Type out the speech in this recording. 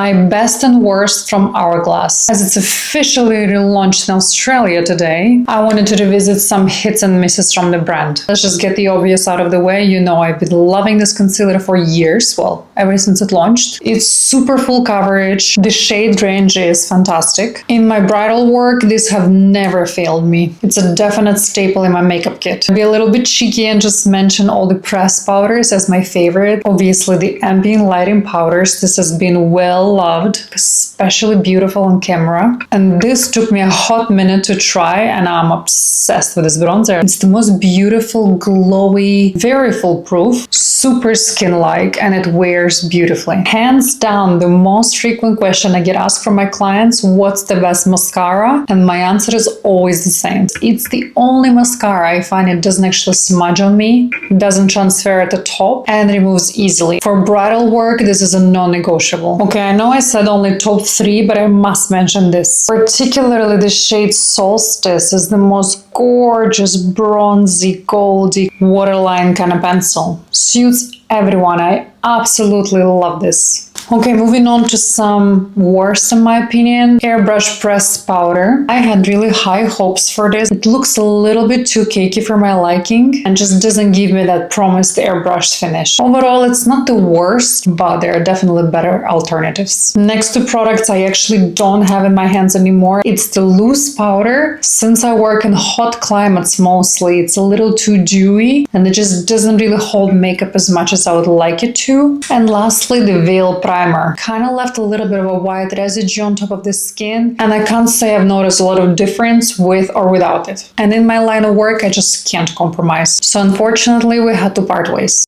My best and worst from Hourglass. As it's officially relaunched in Australia today, I wanted to revisit some hits and misses from the brand. Let's just get the obvious out of the way. You know I've been loving this concealer for years, well, ever since it launched. It's super full coverage. The shade range is fantastic. In my bridal work, these have never failed me. It's a definite staple in my makeup kit. I'll be a little bit cheeky and just mention all the pressed powders as my favorite. Obviously, the ambient lighting powders. This has been well loved, especially beautiful on camera. And this took me a hot minute to try, and I'm obsessed with this bronzer. It's the most beautiful, glowy, very foolproof, super skin-like, and it wears beautifully. Hands down, the most frequent question I get asked from my clients, what's the best mascara? And my answer is always the same. It's the only mascara I find it doesn't actually smudge on me, doesn't transfer at the top, and removes easily. For bridal work, this is a non-negotiable. Okay, I know I said only top 3, but I must mention this. Particularly the shade Solstice is the most gorgeous, bronzy, goldy waterline kind of pencil. Suits everyone. I absolutely love this. Okay, moving on to some worst in my opinion. Airbrush pressed powder. I had really high hopes for this. It looks a little bit too cakey for my liking and just doesn't give me that promised airbrush finish. Overall, it's not the worst, but there are definitely better alternatives. Next to products I actually don't have in my hands anymore, it's the loose powder. Since I work in hot climates mostly, it's a little too dewy and it just doesn't really hold makeup as much as I would like it to. And lastly, the Veil primer. Kind of left a little bit of a white residue on top of the skin, and I can't say I've noticed a lot of difference with or without it. And in my line of work, I just can't compromise. So unfortunately, we had to part ways.